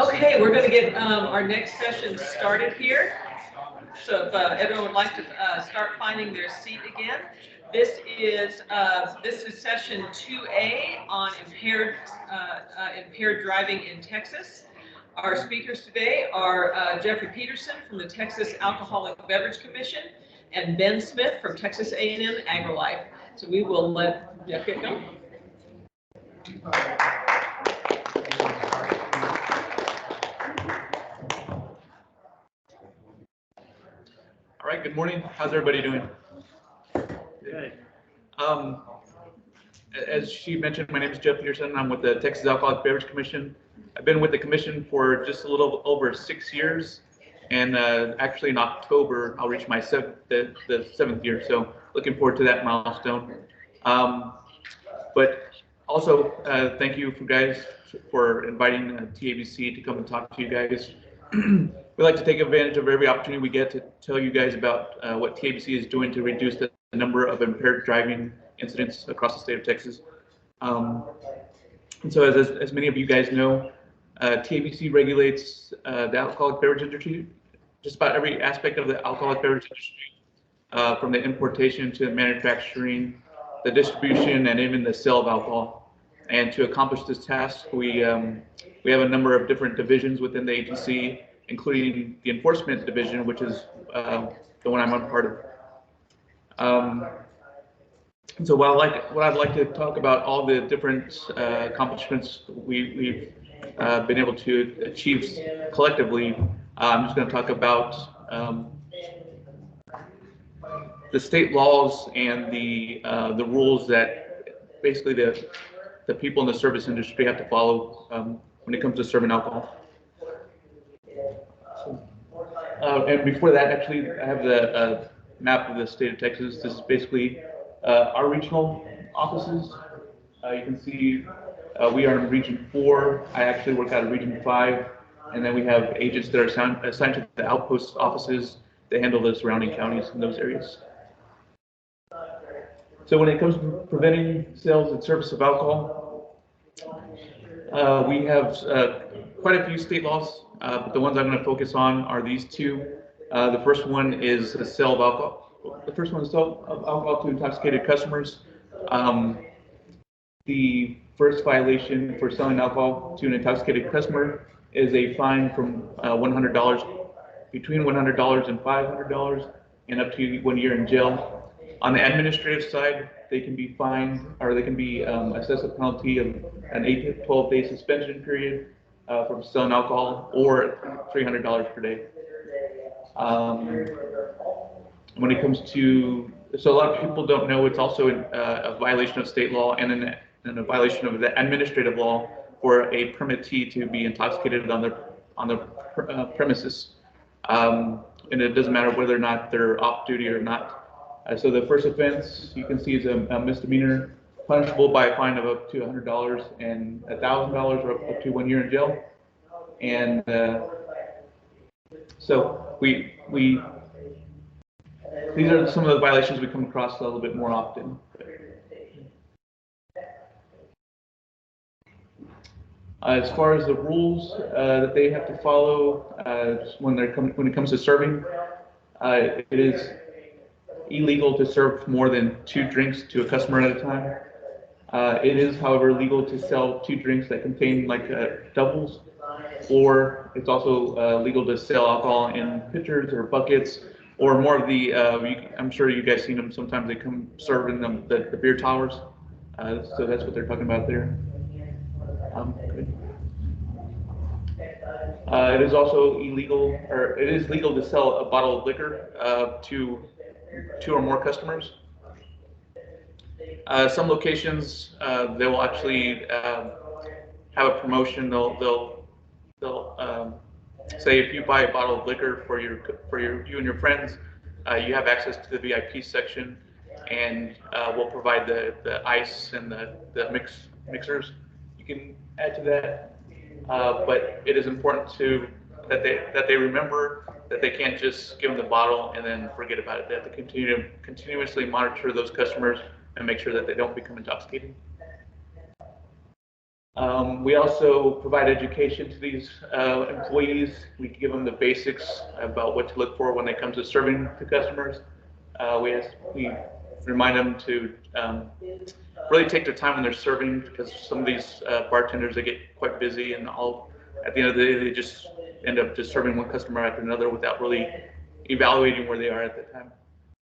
Okay, we're going to get our next session started here. So if everyone would like to start finding their seat again. This is session 2A on impaired driving in Texas. Our speakers today are Jeffrey Peterson from the Texas Alcoholic Beverage Commission and Ben Smith from Texas A&M AgriLife. So we will let Jeff get going. All right, good morning. How's everybody doing? Good. As she mentioned, my name is Jeff Peterson. I'm with the Texas Alcoholic Beverage Commission. I've been with the commission for just a little over 6 years, and actually in October I'll reach my the seventh year. So looking forward to that milestone. But also thank you guys for inviting Tabc to come and talk to you guys. We like to take advantage of every opportunity we get to tell you guys about what Tabc is doing to reduce the number of impaired driving incidents across the state of Texas. And so as many of you guys know, Tabc regulates the alcoholic beverage industry, just about every aspect of the alcoholic beverage industry, from the importation to the manufacturing, the distribution, and even the sale of alcohol. And to accomplish this task, we have a number of different divisions within the agency, including the enforcement division, which is the one I'm a part of. And so what I'd like to talk about all the different accomplishments we've been able to achieve collectively. I'm just going to talk about the state laws and the rules that basically the people in the service industry have to follow when it comes to serving alcohol. And before that, actually, I have the map of the state of Texas. This is basically our regional offices. You can see we are in Region 4. I actually work out of Region 5. And then we have agents that are assigned to the outpost offices that handle the surrounding counties in those areas. So when it comes to preventing sales and service of alcohol, we have quite a few state laws, but the ones I'm going to focus on are these two. The first one is the sale of alcohol. The first one is sale of alcohol to intoxicated customers. The first violation for selling alcohol to an intoxicated customer is a fine from $100, between $100 and $500, and up to 1 year in jail. On the administrative side, they can be fined, or they can be assessed a penalty of an 8 to 12-day suspension period from selling alcohol, or $300 per day. When it comes to, so a lot of people don't know, it's also a violation of state law and a violation of the administrative law for a permittee to be intoxicated on the premises, and it doesn't matter whether or not they're off duty or not. So the first offense you can see is a misdemeanor, punishable by a fine of up to $100 and $1,000, or up to 1 year in jail. And so these are some of the violations we come across a little bit more often. As far as the rules that they have to follow when it comes to serving, it is illegal to serve more than 2 drinks to a customer at a time. It is, however, legal to sell 2 drinks that contain like doubles, or it's also legal to sell alcohol in pitchers or buckets, or more of the, I'm sure you guys seen them, sometimes they come serve in the beer towers. So that's what they're talking about there. It is also illegal, or it is legal to sell a bottle of liquor to 2 or more customers. Some locations they will actually have a promotion. They'll say if you buy a bottle of liquor for you and your friends, you have access to the VIP section, and we'll provide the ice and the mixers. You can add to that. But it is important that they remember that they can't just give them the bottle and then forget about it. They have to continuously monitor those customers and make sure that they don't become intoxicated. We also provide education to these employees. We give them the basics about what to look for when they come to serving the customers. We remind them to really take their time when they're serving, because some of these bartenders, they get quite busy, and at the end of the day, they just end up just serving one customer after another without really evaluating where they are at the time.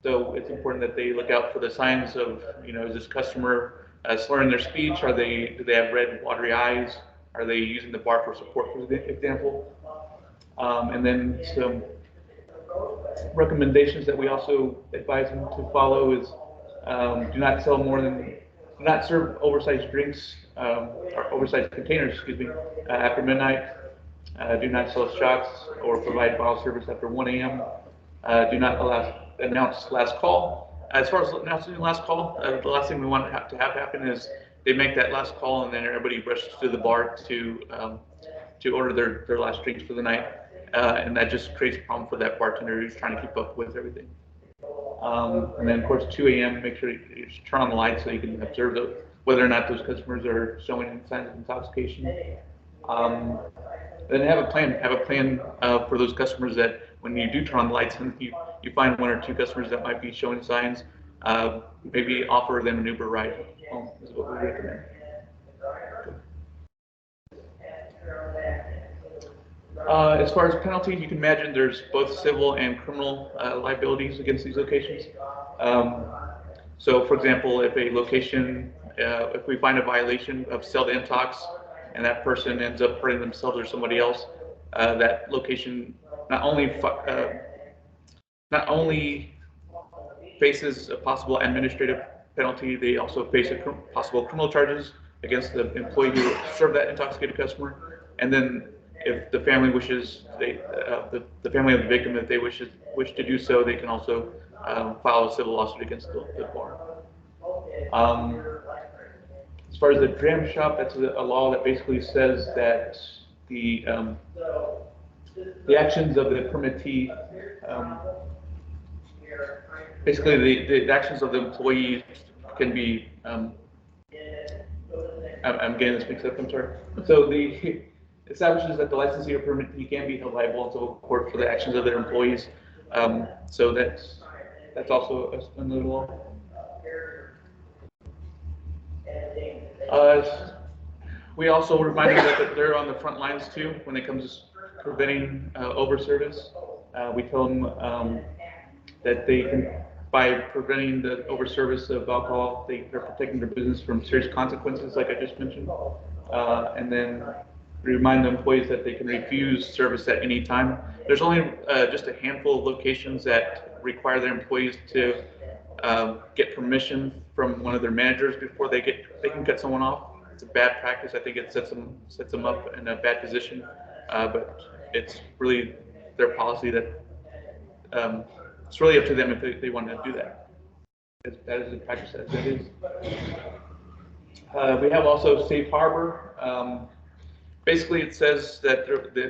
So it's important that they look out for the signs of, is this customer slurring their speech? Do they have red, watery eyes? Are they using the bar for support, for example? And then some recommendations that we also advise them to follow is do not serve oversized drinks, or oversized containers, after midnight. Do not sell shots or provide bottle service after 1 a.m. Do not announce last call. As far as announcing the last call, the last thing we want to have happen is they make that last call and then everybody rushes to the bar to order their last drinks for the night, and that just creates a problem for that bartender who's trying to keep up with everything. And then of course 2 a.m. make sure you turn on the lights so you can observe whether or not those customers are showing signs of intoxication. Then have a plan for those customers that when you do turn on the lights and you find 1 or 2 customers that might be showing signs, maybe offer them an Uber ride home is what we recommend. As far as penalties, you can imagine there's both civil and criminal liabilities against these locations. So for example, if a location, if we find a violation of sell to intox and that person ends up hurting themselves or somebody else, that location not only faces a possible administrative penalty, they also face possible criminal charges against the employee who served that intoxicated customer. And then if the family wishes, the family of the victim, if they wish to do so, they can also file a civil lawsuit against the bar. As far as the dram shop, that's a law that basically says that the actions of the permittee, basically the actions of the employee can be, I'm getting this mixed up, I'm sorry. So the establishes that the licensee or permittee can be held liable in civil court for the actions of their employees. So that's also another law. We also remind them that they're on the front lines too when it comes to preventing overservice. We tell them that they can, by preventing the overservice of alcohol, they're protecting their business from serious consequences, like I just mentioned. And then remind the employees that they can refuse service at any time. There's only just a handful of locations that require their employees to get permission from one of their managers before they can cut someone off. It's a bad practice. I think it sets them up in a bad position, but it's really their policy that it's really up to them if they want to do that. That is a practice as it is. We have also safe harbor. Basically, it says that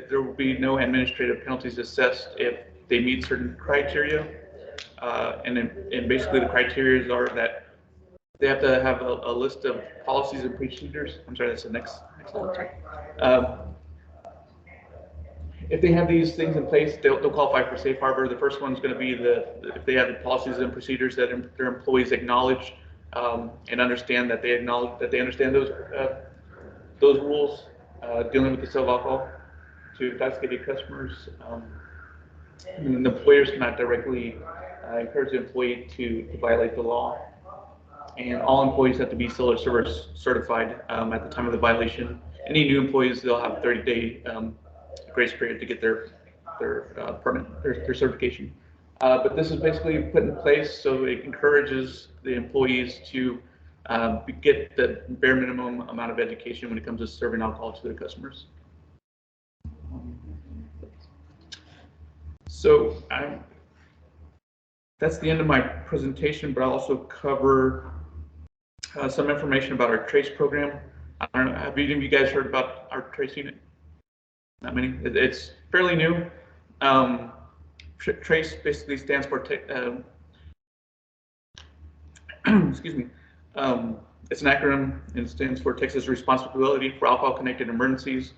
there will be no administrative penalties assessed if they meet certain criteria, and basically the criteria are that they have to have a list of policies and procedures. I'm sorry, that's the next slide. If they have these things in place, they'll qualify for safe harbor. The first one is going to be if they have the policies and procedures that their employees acknowledge and understand that they understand those rules dealing with the sale of alcohol to intoxicated customers. And the employers cannot directly encourage the employee to violate the law. And all employees have to be seller service certified at the time of the violation. Any new employees, they'll have 30-day grace period to get their permit, their certification. But this is basically put in place so it encourages the employees to get the bare minimum amount of education when it comes to serving alcohol to their customers. So that's the end of my presentation, but I'll also cover some information about our TRACE program. I don't know, have any of you guys heard about our TRACE unit? Not many. It's fairly new. TRACE basically stands for excuse me. It's an acronym and it stands for Texas Responsibility for Alcohol-Connected Emergencies.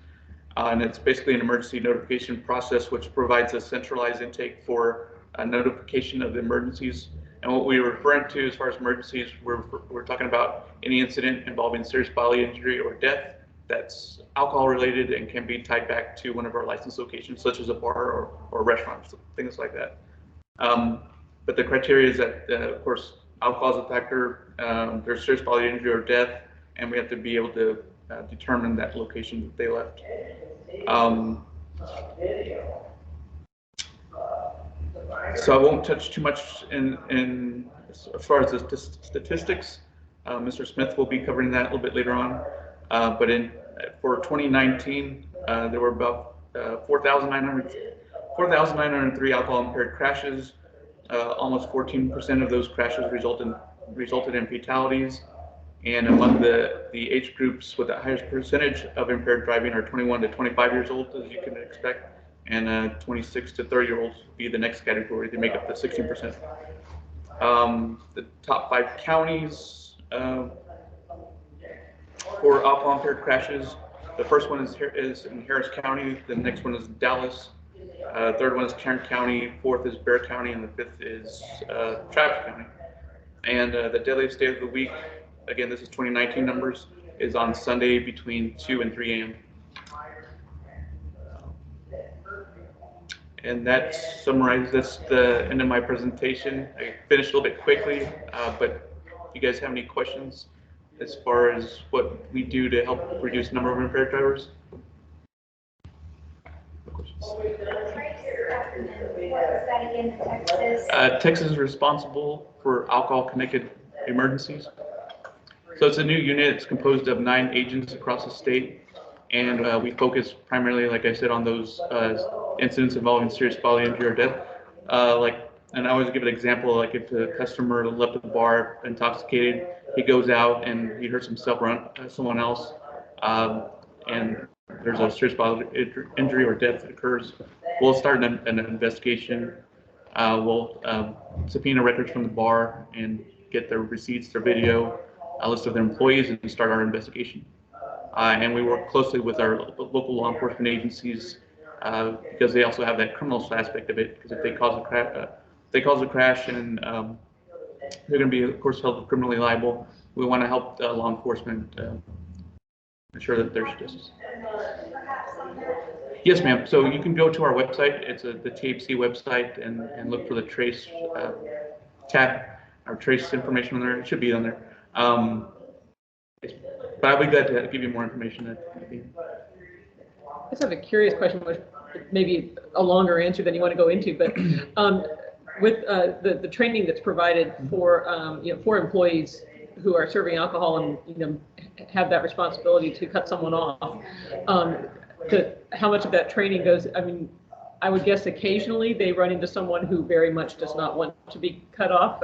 And it's basically an emergency notification process which provides a centralized intake for notification of the emergencies. And what we're referring to as far as emergencies, we're talking about any incident involving serious bodily injury or death that's alcohol related and can be tied back to one of our licensed locations, such as a bar or restaurants, things like that. But the criteria is that, of course, alcohol is a factor, there's serious bodily injury or death, and we have to be able to determine that location that they left. So I won't touch too much in as far as the statistics. Mr. Smith will be covering that a little bit later on. But for 2019, there were about 4,903 alcohol impaired crashes. Almost 14% of those crashes resulted in fatalities. And among the age groups with the highest percentage of impaired driving are 21 to 25 years old, as you can expect, and 26 to 30-year-olds would be the next category. They make up the 16%. The top 5 counties for alcohol impaired crashes. The first one is in Harris County. The next one is Dallas. Third one is Tarrant County. Fourth is Bexar County, and the fifth is Travis County. And the deadliest day of the week, again, this is 2019 numbers, is on Sunday between 2 and 3 a.m. And that summarizes the end of my presentation. I finished a little bit quickly, but if you guys have any questions as far as what we do to help reduce the number of impaired drivers? No questions. Texas is responsible for alcohol-connected emergencies. So it's a new unit. It's composed of 9 agents across the state, and we focus primarily, like I said, on those incidents involving serious bodily injury or death. And I always give an example, like if a customer left the bar intoxicated, he goes out and he hurts himself or someone else, and there's a serious bodily injury or death that occurs, we'll start an investigation. We'll subpoena records from the bar and get their receipts, their video, a list of their employees, and start our investigation. And we work closely with our local law enforcement agencies because they also have that criminal aspect of it. Because if they cause a crash, and they're going to be, of course, held criminally liable. We want to help law enforcement ensure that there's justice. Yes, ma'am. So you can go to our website. It's the Tabc website, and look for the trace tab, or trace information on there. It should be on there. But I'll be glad to give you more information. I just have a curious question, which maybe a longer answer than you want to go into, but with the training that's provided for for employees who are serving alcohol and have that responsibility to cut someone off, how much of that training goes? I mean, I would guess occasionally they run into someone who very much does not want to be cut off.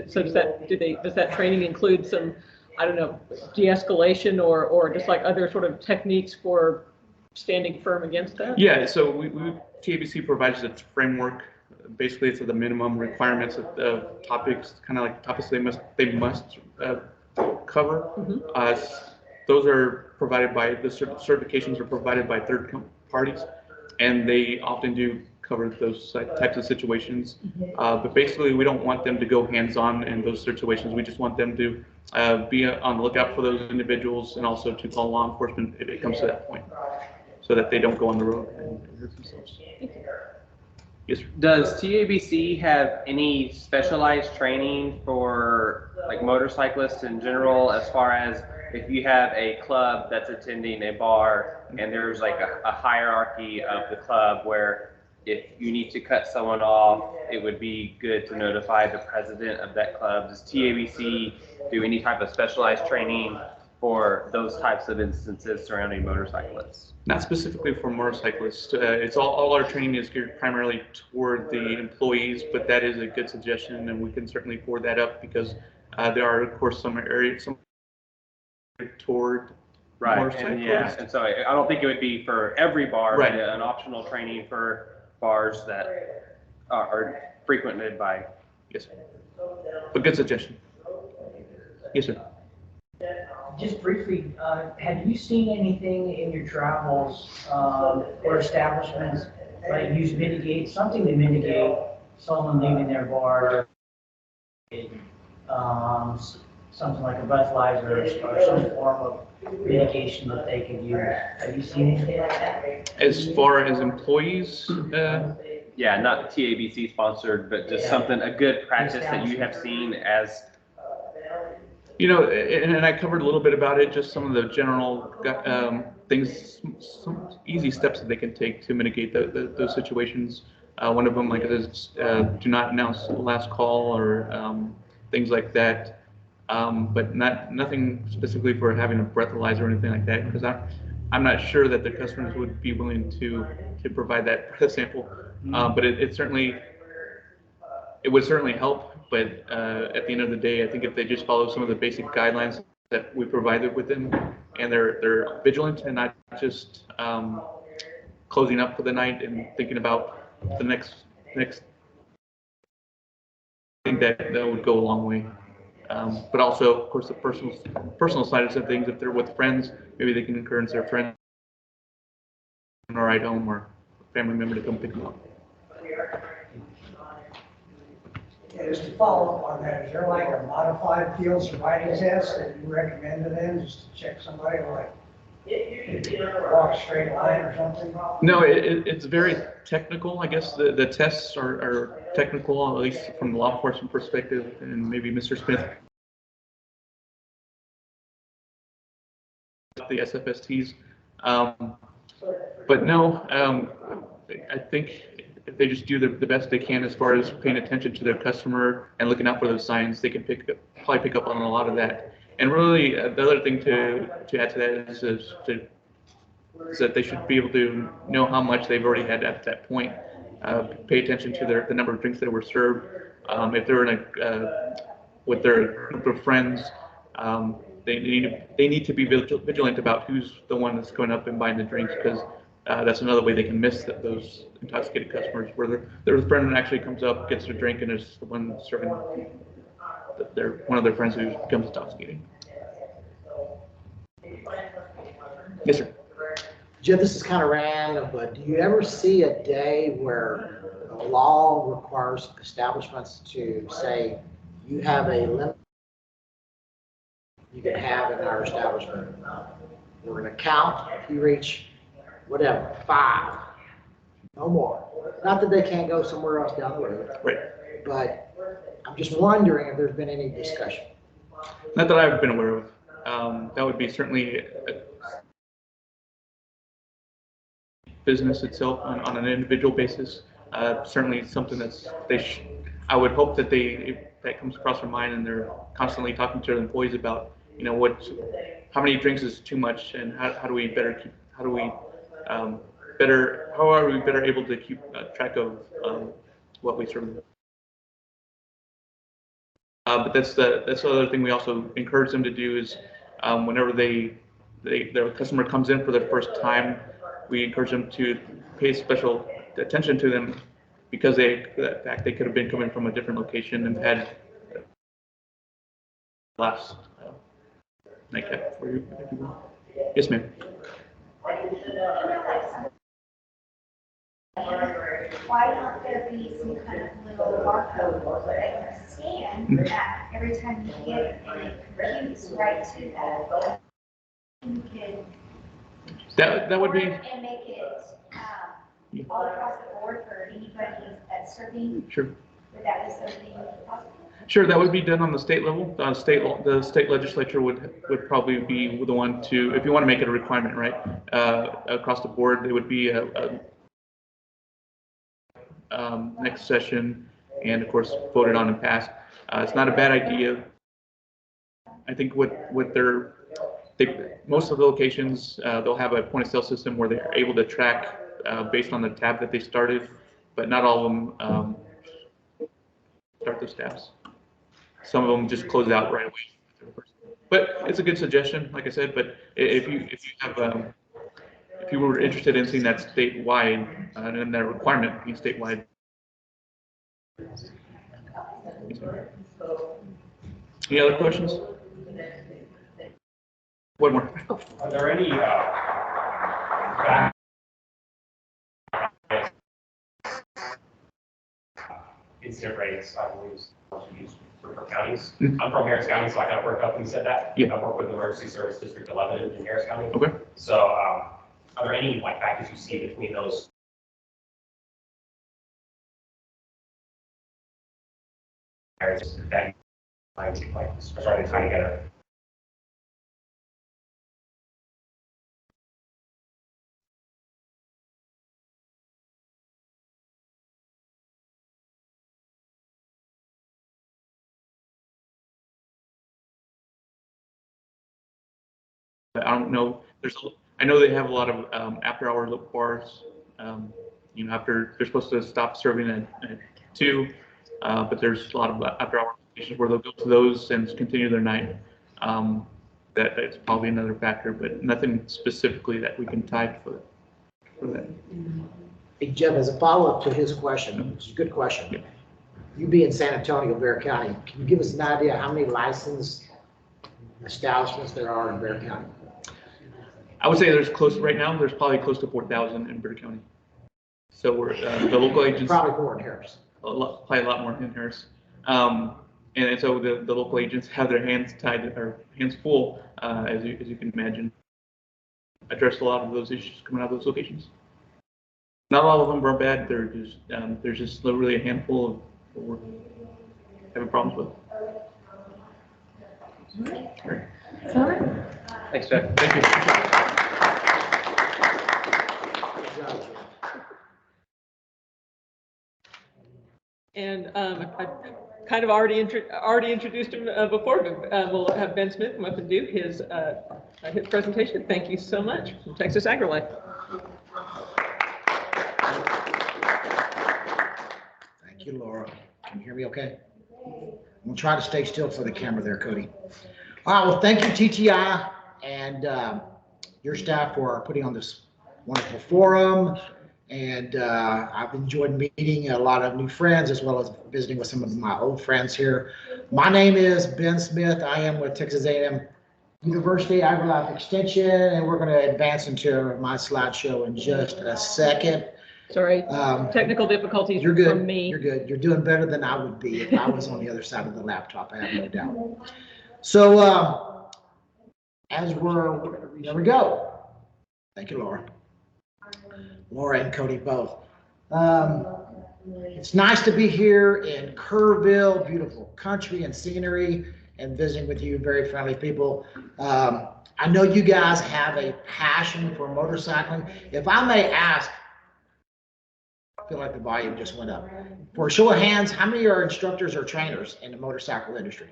So does that training include some, I don't know, de-escalation or just like other sort of techniques for standing firm against that? Yeah, so TABC provides a framework. Basically, it's the minimum requirements of topics, kind of like topics they must cover. Mm-hmm. Those are provided by the certifications are provided by third parties, and they often do cover those types of situations. Mm-hmm. But basically, we don't want them to go hands-on in those situations. We just want them to be on the lookout for those individuals, and also to call law enforcement if it comes to that point, so that they don't go on the road and hurt themselves. Yes, sir. Does TABC have any specialized training for like motorcyclists in general, as far as if you have a club that's attending a bar and there's like a hierarchy of the club where if you need to cut someone off, it would be good to notify the president of that club? Does TABC do any type of specialized training for those types of instances surrounding motorcyclists? Not specifically for motorcyclists. It's all our training is geared primarily toward the employees, but that is a good suggestion, and we can certainly forward that up because there are, of course, some areas toward motorcyclists. And yeah, and so I don't think it would be for every bar, right. But an optional training for bars that are frequented by. Yes, but good suggestion. Yes, sir. Just briefly, have you seen anything in your travels or establishments that use mitigate, something to mitigate someone leaving their bar, something like a breathalyzer or some form of mitigation that they could use? Have you seen anything like that? As far as employees, Yeah, not TABC sponsored, but just something, a good practice that you have seen as. you know, and I covered a little bit about it, just some of the general things, some easy steps that they can take to mitigate those situations. One of them, like this, do not announce the last call or things like that. But nothing specifically for having a breathalyzer or anything like that, because I'm not sure that the customers would be willing to provide that breath sample. But it would certainly help. But at the end of the day, I think if they just follow some of the basic guidelines that we provided with them, and they're vigilant and not just closing up for the night and thinking about the next, I think that would go a long way. But also, of course, the personal side of some things. If they're with friends, maybe they can encourage their friends on a ride home or a family member to come pick them up. Yeah, just to follow up on that, is there like a modified field sobriety test that you recommend to them just to check somebody like walk a straight line or something? No, it's very technical. I guess the tests are technical, at least from the law enforcement perspective, and maybe Mr. Smith, the SFSTs. But no, I think if they just do the best they can as far as paying attention to their customer and looking out for those signs, they can probably pick up on a lot of that. And really, the other thing to add to that is that they should be able to know how much they've already had at that point. Pay attention to the number of drinks that were served. If they're in with their group of friends, they need to be vigilant about who's the one that's going up and buying the drinks, because that's another way they can miss those intoxicated customers, where their friend actually comes up, gets a drink, and is the one serving one of their friends who becomes intoxicated. Yes, sir. Jim, this is kind of random, but do you ever see a day where the law requires establishments to say, you have a limit you can have in our establishment? We're going to count if you reach whatever, 5, no more. Not that they can't go somewhere else down the road. Right. But I'm just wondering if there's been any discussion. Not that I've been aware of. That would be certainly business itself on an individual basis. Certainly something that's I would hope that that comes across their mind, and they're constantly talking to their employees about, how many drinks is too much, and how are we better able to keep track of what we serve. But that's the other thing we also encourage them to do is, whenever their customer comes in for their first time, we encourage them to pay special attention to them, because they could have been coming from a different location and had last nightcap for you. Yes, ma'am. Why not there be some kind of little barcode that you scan that every time you get a computes right to that? You could That would be. and make it all across the board for anybody that's serving. Sure. Would that be something possible? Sure, that would be done on the state level. The state legislature would probably be the one to, if you want to make it a requirement, right? Across the board, it would be a next session, and of course voted on and passed. It's not a bad idea. I think most of the locations, they'll have a point of sale system where they're able to track based on the tab that they started, but not all of them start those tabs. Some of them just close out right away. But it's a good suggestion, like I said. But if you were interested in seeing that statewide, and that requirement being statewide. Any other questions? One more. Are there any incident rates, I believe, used for counties? I'm from Harris County, so I kind of work up and said that. Yeah. I work with Emergency Service District 11 in Harris County. Okay. So are there any like factors you see between those? Areas that like starting to tie together? I don't know. I know they have a lot of after-hour bars. You know, after they're supposed to stop serving at 2, but there's a lot of after-hour stations where they'll go to those and continue their night. That's probably another factor, but nothing specifically that we can tie for that. Hey, Jeff, as a follow-up to his question, which is a good question. Yeah. You be in San Antonio, Bexar County, can you give us an idea how many licensed establishments there are in Bexar County? I would say there's probably close to 4,000 in Breakout County. So we're the local agents. Probably more in Harris. Probably a lot more in Harris. And so the local agents have their hands tied or hands full, as you can imagine. Address a lot of those issues coming out of those locations. Not all of them are bad. There's just really a handful of what we're having problems with. Sorry. Thanks, Jeff. Thank you. Good job, Jeff. And I kind of already introduced him before, but we'll have Ben Smith come up and do his presentation. Thank you so much from Texas AgriLife. Thank you, Laura. Can you hear me okay? We'll try to stay still for the camera there, Cody. All right, well, thank you, TTI, and your staff for putting on this wonderful forum. And I've enjoyed meeting a lot of new friends as well as visiting with some of my old friends here. My name is Ben Smith. I am with Texas A&M University AgriLife Extension, and we're going to advance into my slideshow in just a second. Sorry, technical difficulties You're good. from me. You're good. You're doing better than I would be if I was on the other side of the laptop. I have no doubt. So there we go. Thank you, Laura. Laura and Cody both. It's nice to be here in Kerrville, beautiful country and scenery, and visiting with you, very friendly people. I know you guys have a passion for motorcycling. If I may ask, I feel like the volume just went up. For a show of hands, how many are instructors or trainers in the motorcycle industry?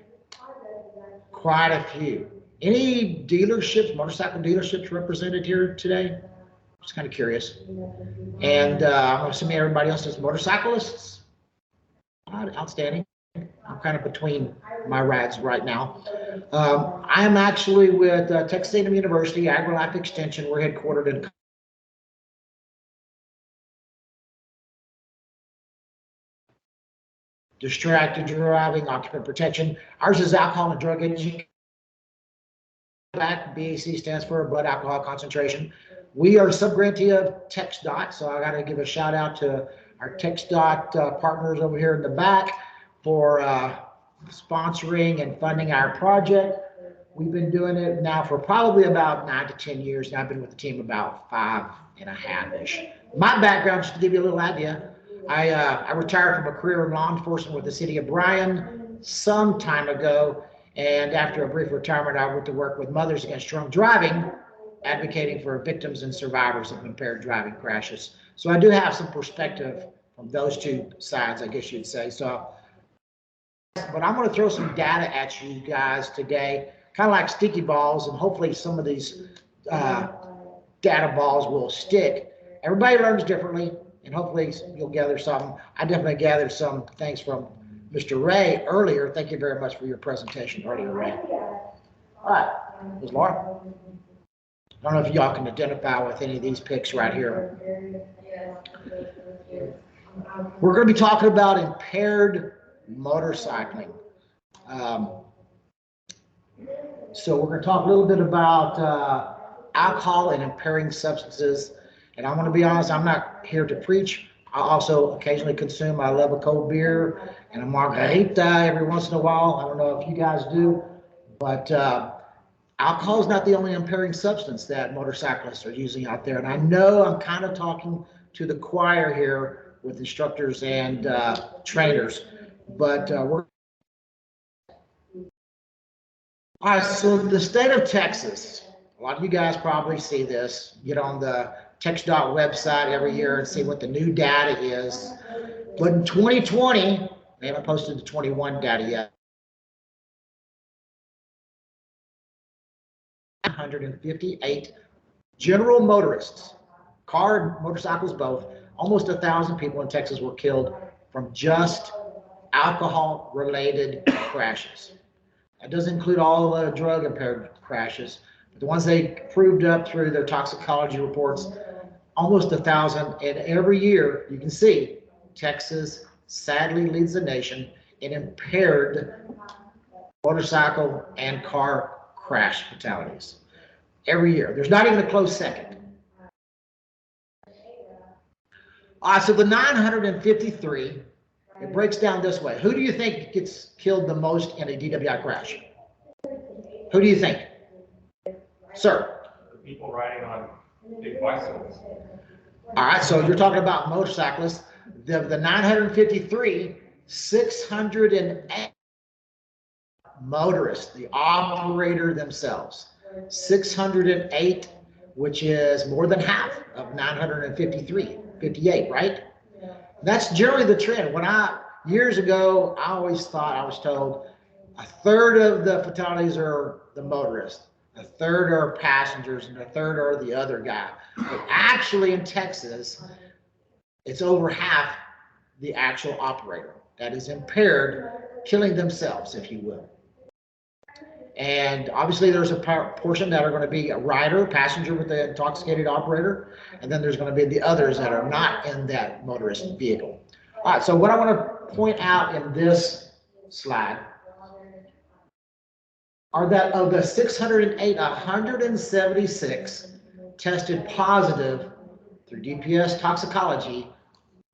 Quite a few. Any dealerships, motorcycle dealerships represented here today? Just kind of curious. And I'm assuming everybody else is motorcyclists. Outstanding. I'm kind of between my rides right now. I am actually with Texas A&M University AgriLife Extension. We're headquartered in distracted driving, occupant protection. Ours is alcohol and drug education. BAC stands for blood alcohol concentration. We are a subgrantee of TxDOT, so I got to give a shout out to our TxDOT partners over here in the back for sponsoring and funding our project. We've been doing it now for probably about 9 to 10 years, and I've been with the team about 5.5-ish. My background, just to give you a little idea, I retired from a career in law enforcement with the city of Bryan some time ago, and after a brief retirement, I went to work with Mothers Against Drunk Driving, advocating for victims and survivors of impaired driving crashes. So I do have some perspective from those two sides, I guess you'd say. So, but I'm going to throw some data at you guys today, kind of like sticky balls, and hopefully some of these data balls will stick. Everybody learns differently, and hopefully you'll gather some. I definitely gathered some things from Mr. Ray earlier. Thank you very much for your presentation earlier, Ray. All right, Ms. Laura. I don't know if y'all can identify with any of these pics right here. We're going to be talking about impaired motorcycling. So we're going to talk a little bit about alcohol and impairing substances. And I'm going to be honest, I'm not here to preach. I also occasionally consume, I love a cold beer and a margarita every once in a while. I don't know if you guys do, but alcohol is not the only impairing substance that motorcyclists are using out there. And I know I'm kind of talking to the choir here with instructors and trainers, but we're all right. So the state of Texas, a lot of you guys probably see this, get on the TxDOT website every year and see what the new data is. But in 2020, they haven't posted the 21 data yet. 158 general motorists, car and motorcycles both, almost 1,000 people in Texas were killed from just alcohol-related crashes. That doesn't include all the drug-impaired crashes, but the ones they proved up through their toxicology reports, almost 1,000. And every year, you can see, Texas sadly leads the nation in impaired motorcycle and car crash fatalities. Every year. There's not even a close second. All right, so the 953, it breaks down this way. Who do you think gets killed the most in a DWI crash? Who do you think? Sir? The people riding on big bicycles. All right, so you're talking about motorcyclists. The 953, 608 motorists, the operator themselves. 608, which is more than half of 953, 58, right? That's generally the trend. Years ago, I always thought, I was told, a third of the fatalities are the motorists, a third are passengers, and a third are the other guy. But actually in Texas, it's over half the actual operator that is impaired, killing themselves, if you will. And obviously there's a portion that are going to be a rider, passenger with the intoxicated operator, and then there's going to be the others that are not in that motorist vehicle. All right, so what I want to point out in this slide are that of the 608, 176 tested positive through DPS toxicology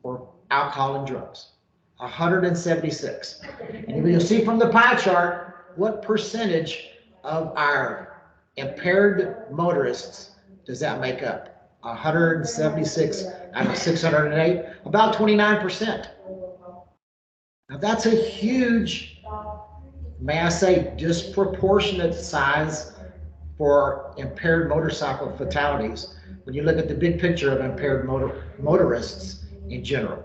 for alcohol and drugs. 176. And you'll see from the pie chart what percentage of our impaired motorists does that make up? 176 out of 608, about 29%. Now that's a huge, may I say, disproportionate size for impaired motorcycle fatalities when you look at the big picture of impaired motorists in general.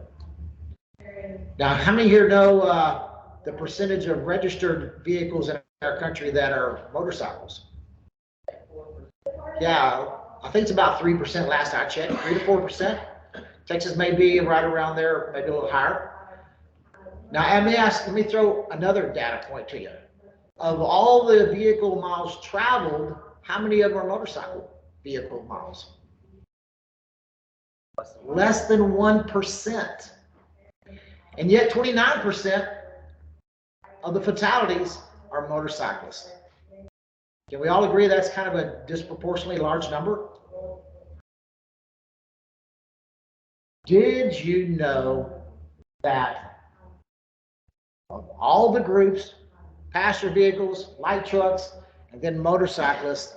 Now, how many here know the percentage of registered vehicles in our country that are motorcycles? Yeah, I think it's about 3% last I checked, 3 to 4%. Texas may be right around there, maybe a little higher. Now, let me throw another data point to you. Of all the vehicle miles traveled, how many of them are motorcycle vehicle miles? Less than 1%. And yet 29% of the fatalities are motorcyclists. Can we all agree that's kind of a disproportionately large number? Did you know that of all the groups, passenger vehicles, light trucks, and then motorcyclists,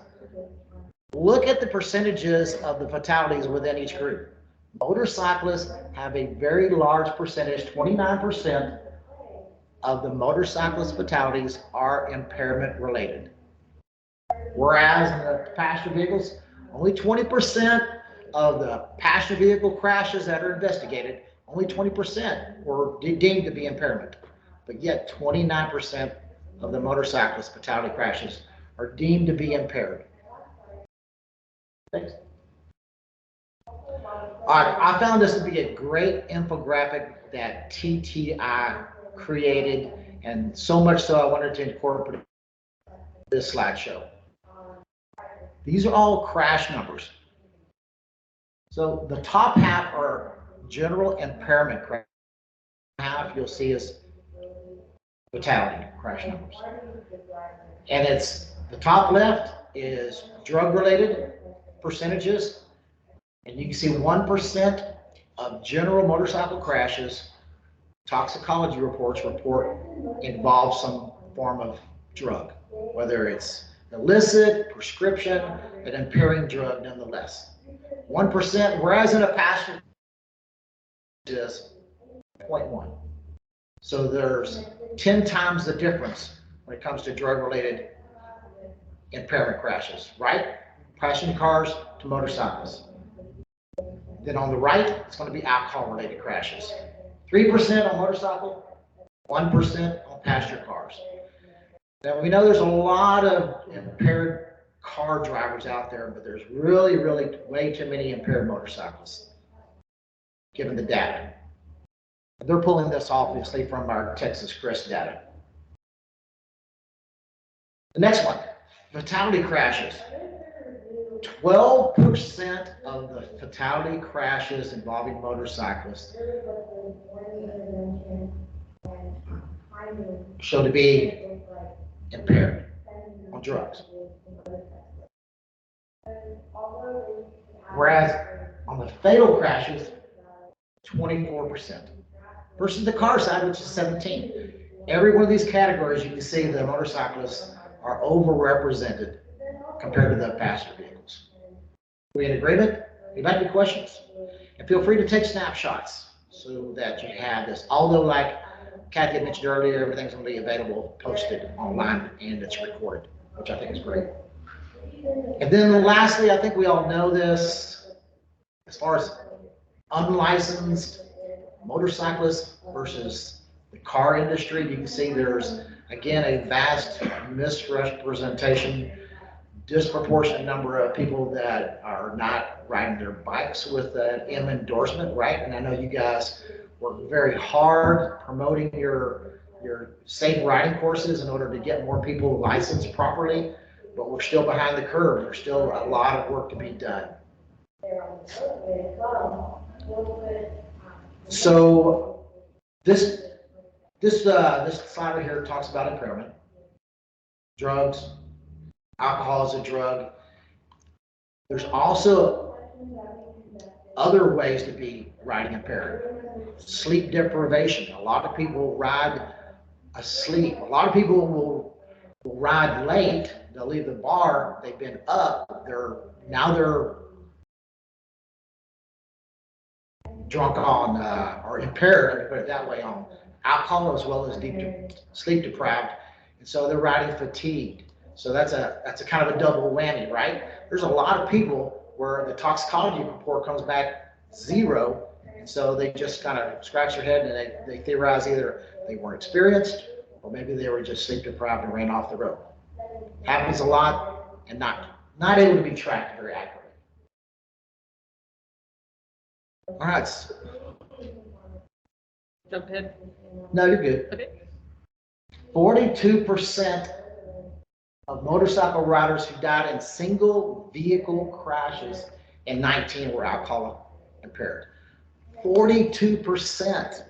look at the percentages of the fatalities within each group. Motorcyclists have a very large percentage, 29% of the motorcyclist fatalities are impairment related. Whereas in the passenger vehicles, only 20% of the passenger vehicle crashes that are investigated, only 20% were deemed to be impairment. But yet 29% of the motorcyclist fatality crashes are deemed to be impaired. Thanks. All right, I found this to be a great infographic that TTI created, and so much so I wanted to incorporate this slideshow. These are all crash numbers. So the top half are general impairment crash. Half you'll see is fatality crash numbers. And it's, the top left is drug-related percentages, and you can see 1% of general motorcycle crashes, toxicology reports report involve some form of drug, whether it's illicit, prescription, an impairing drug nonetheless. 1%, whereas in a passenger is 0.1. So there's 10 times the difference when it comes to drug-related impairment crashes, right? Passenger cars to motorcycles. Then on the right, it's going to be alcohol-related crashes. 3% on motorcycle, 1% on passenger cars. Now we know there's a lot of impaired car drivers out there, but there's really, really way too many impaired motorcyclists, given the data. They're pulling this obviously from our Texas CRIS data. The next one, fatality crashes. 12% of the fatality crashes involving motorcyclists show to be impaired on drugs. Whereas on the fatal crashes, 24%. Versus the car side, which is 17. Every one of these categories, you can see the motorcyclists are overrepresented compared to the passenger vehicles. We in agreement? If you have any questions? And feel free to take snapshots so that you have this. Although, like Kathy had mentioned earlier, everything's going to be available, posted online, and it's recorded, which I think is great. And then lastly, I think we all know this, as far as unlicensed motorcyclists versus the car industry, you can see there's, again, a vast misrepresentation, disproportionate number of people that are not riding their bikes with an M endorsement, right? And I know you guys work very hard promoting your safe riding courses in order to get more people licensed properly, but we're still behind the curve. There's still a lot of work to be done. So this slide right here talks about impairment, drugs, alcohol is a drug. There's also other ways to be riding impaired. Sleep deprivation. A lot of people ride asleep. A lot of people will ride late. They'll leave the bar. They've been up. Now they're drunk on or impaired, let me put it that way, on alcohol as well as sleep deprived, and so they're riding fatigued. So that's a kind of a double whammy, right? There's a lot of people where the toxicology report comes back 0, and so they just kind of scratch their head and they theorize either they weren't experienced or maybe they were just sleep deprived and ran off the road. Happens a lot and not able to be tracked very accurately. All right. Jump ahead. No, you're good. Okay. 42% of motorcycle riders who died in single vehicle crashes in 19 were alcohol impaired. 42%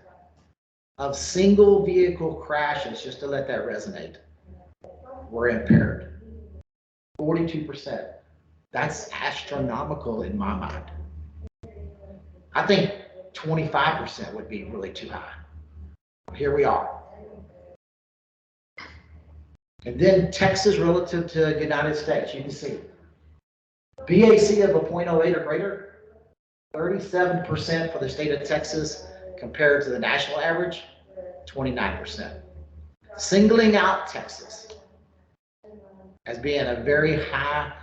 of single vehicle crashes, just to let that resonate, were impaired. 42%. That's astronomical in my mind. I think 25% would be really too high. Here we are. And then Texas relative to the United States, you can see BAC of a 0.08 or greater, 37% for the state of Texas compared to the national average, 29%. Singling out Texas as being a very high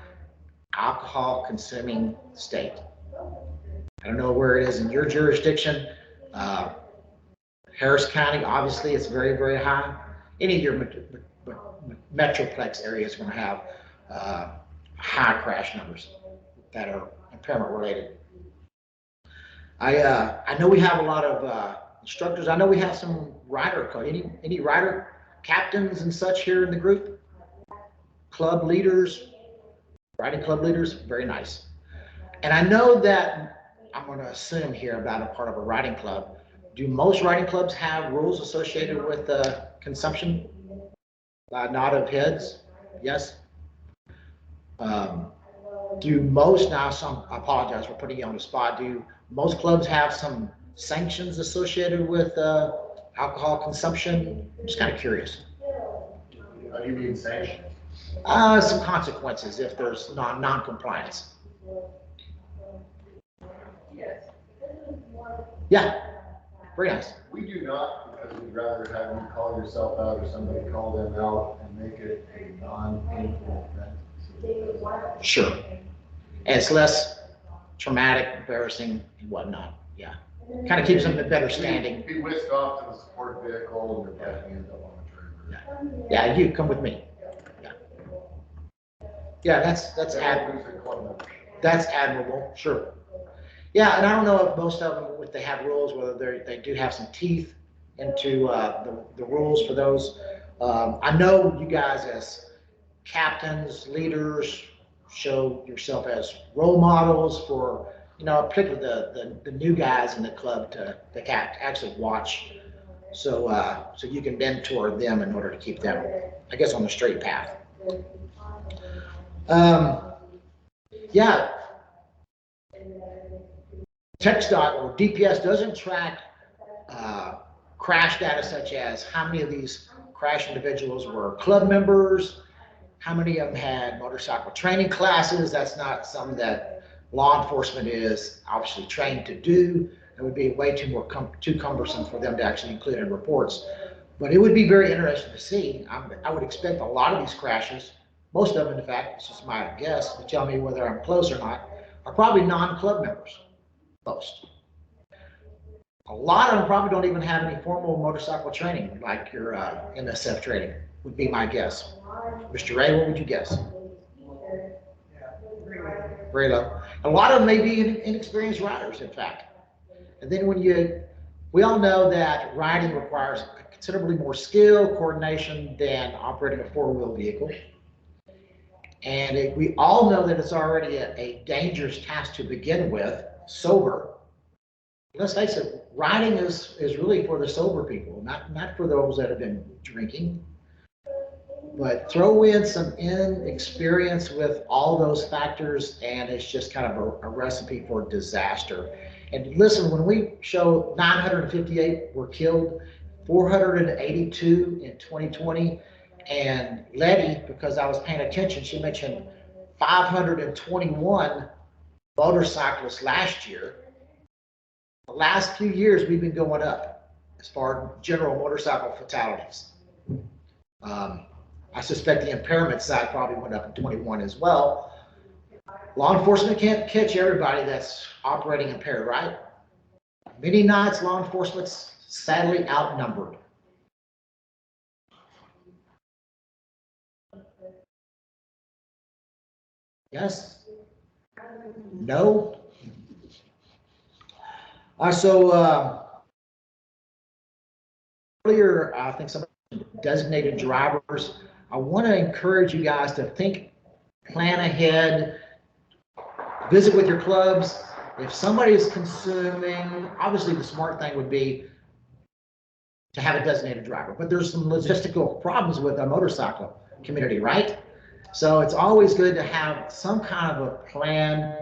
alcohol consuming state. I don't know where it is in your jurisdiction. Harris County, obviously, it's very, very high. Any of your metroplex areas are going to have high crash numbers that are impairment related. I know we have a lot of instructors. I know we have some rider code. Any rider captains and such here in the group? Club leaders, riding club leaders, very nice. And I know that I'm going to assume here about a part of a riding club. Do most riding clubs have rules associated with consumption? Nod of heads, yes. Do most, now some, I apologize for putting you on the spot, do most clubs have some sanctions associated with alcohol consumption? I'm just kind of curious. How do you mean sanctions? Some consequences if there's non-compliance. Yeah, very nice. We do not, because we'd rather have you call yourself out or somebody call them out and make it a non-painful event. Sure. And it's less traumatic, embarrassing, and whatnot. Yeah. Kind of keeps them in better standing. Be whisked off to the support vehicle and their bike ends up on the trailer. Yeah, you come with me. Yeah, yeah, that's admirable. Sure. Yeah, and I don't know if most of them, if they have rules, whether they do have some teeth into the rules for those. I know you guys as captains, leaders, show yourself as role models for, you know, particularly the new guys in the club to actually watch. So so you can mentor them in order to keep them, I guess, on the straight path. Yeah. TxDOT or DPS doesn't track crash data such as how many of these crash individuals were club members, how many of them had motorcycle training classes. That's not something that law enforcement is obviously trained to do. It would be way too cumbersome for them to actually include in reports. But it would be very interesting to see. I would expect a lot of these crashes, most of them, in fact, it's just my guess, to tell me whether I'm close or not, are probably non-club members. Most. A lot of them probably don't even have any formal motorcycle training, like your MSF training, would be my guess. Mr. Ray, what would you guess? Very low. A lot of them may be inexperienced riders, in fact. And then we all know that riding requires considerably more skill, coordination than operating a four-wheel vehicle. And we all know that it's already a dangerous task to begin with, sober. Let's face it, riding is really for the sober people, not for those that have been drinking. But throw in some inexperience with all those factors, and it's just kind of a recipe for disaster. And listen, when we show 958 were killed, 482 in 2020, and Letty, because I was paying attention, she mentioned 521 motorcyclists last year. The last few years, we've been going up as far as general motorcycle fatalities. I suspect the impairment side probably went up in 21 as well. Law enforcement can't catch everybody that's operating impaired, right? Many nights, law enforcement's sadly outnumbered. Yes? No? Earlier, I think some designated drivers. I want to encourage you guys to think, plan ahead, visit with your clubs. If somebody is consuming, obviously the smart thing would be to have a designated driver, but there's some logistical problems with a motorcycle community, right? So it's always good to have some kind of a plan,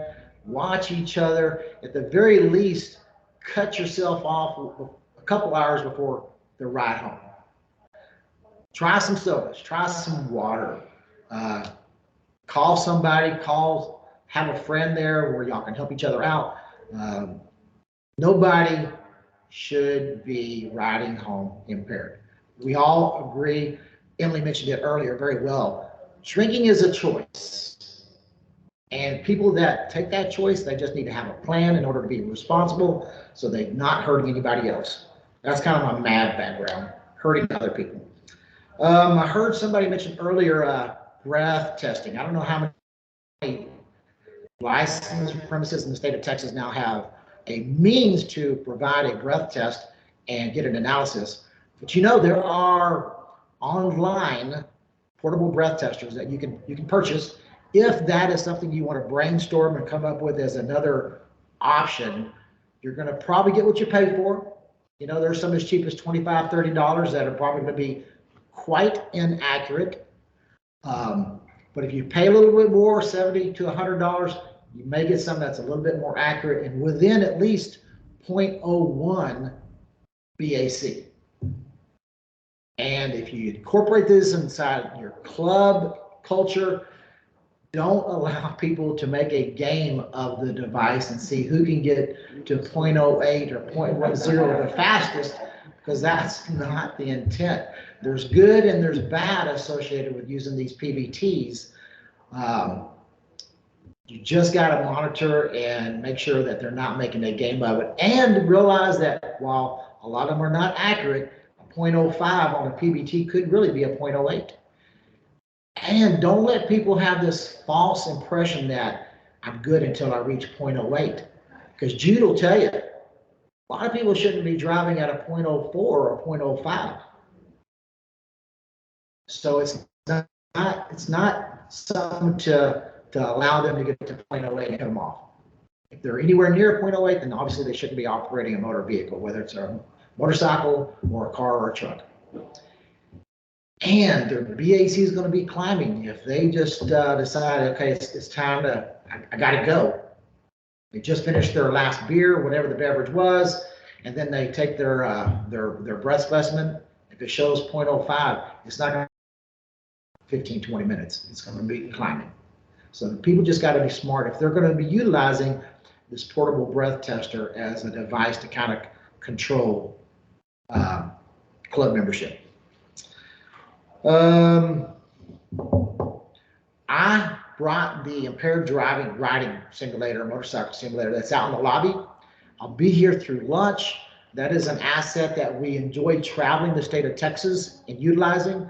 watch each other, at the very least, cut yourself off a couple hours before the ride home. Try some sodas, try some water, call somebody, have a friend there where y'all can help each other out. Nobody should be riding home impaired. We all agree, Emily mentioned it earlier very well, drinking is a choice. And people that take that choice, they just need to have a plan in order to be responsible so they're not hurting anybody else. That's kind of my mad background, hurting other people. I heard somebody mention earlier breath testing. I don't know how many licensed premises in the state of Texas now have a means to provide a breath test and get an analysis. But you know, there are online portable breath testers that you can purchase if that is something you want to brainstorm and come up with as another option. You're going to probably get what you pay for. You know, there's some as cheap as $25, $30 that are probably going to be quite inaccurate. But if you pay a little bit more, $70 to $100, you may get something that's a little bit more accurate and within at least 0.01 BAC. And if you incorporate this inside your club culture, don't allow people to make a game of the device and see who can get to 0.08 or 0.10 the fastest, because that's not the intent. There's good and there's bad associated with using these PVTs. You just got to monitor and make sure that they're not making a game of it, and realize that while a lot of them are not accurate, a 0.05 on a PVT could really be a 0.08. And don't let people have this false impression that I'm good until I reach 0.08. Because Jude will tell you, a lot of people shouldn't be driving at a 0.04 or 0.05. So it's not something to allow them to get to 0.08 and cut them off. If they're anywhere near 0.08, then obviously they shouldn't be operating a motor vehicle, whether it's a motorcycle or a car or a truck. And their BAC is going to be climbing. If they just decide, okay, it's time to, I got to go. They just finished their last beer, whatever the beverage was, and then they take their breath specimen. If it shows 0.05, it's not going to be 15, 20 minutes. It's going to be climbing. So people just got to be smart. If they're going to be utilizing this portable breath tester as a device to kind of control club membership. I brought the impaired-riding simulator, motorcycle simulator that's out in the lobby. I'll be here through lunch. That is an asset that we enjoy traveling the state of Texas and utilizing.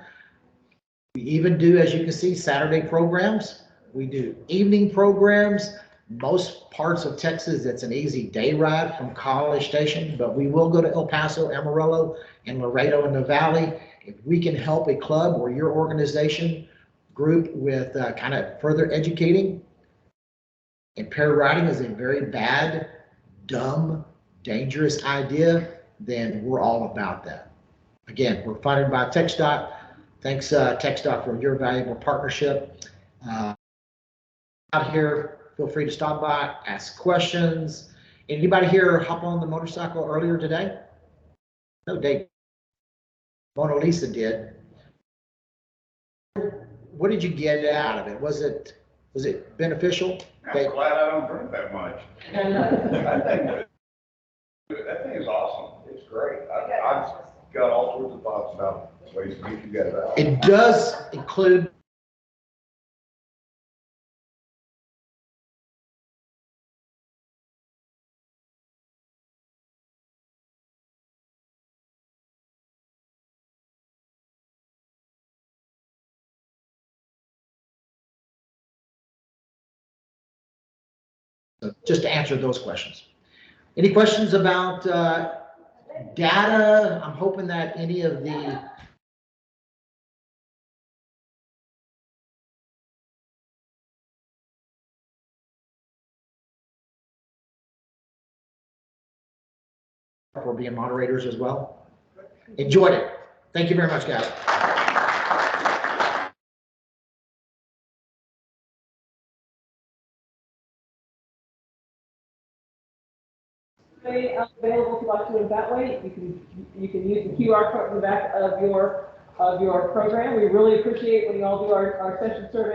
We even do, as you can see, Saturday programs. We do evening programs. Most parts of Texas, it's an easy day ride from College Station, but we will go to El Paso, Amarillo, and Laredo in the Valley. If we can help a club or your organization group with kind of further educating, impaired riding is a very bad, dumb, dangerous idea, then we're all about that. Again, we're funded by TxDOT. Thanks, TxDOT, for your valuable partnership. Out here, feel free to stop by, ask questions. Anybody here hop on the motorcycle earlier today? No, Dave. Mona Lisa did. What did you get out of it? Was it beneficial? I'm glad I don't drink that much. That thing is awesome. It's great. I've got all sorts of thoughts about ways to get you guys out. It does include just to answer those questions. Any questions about data? I'm hoping that any of the for being moderators as well. Enjoyed it. Thank you very much, guys. Available if you'd like to do it that way. You can use the QR code in the back of your program. We really appreciate when you all do our session survey.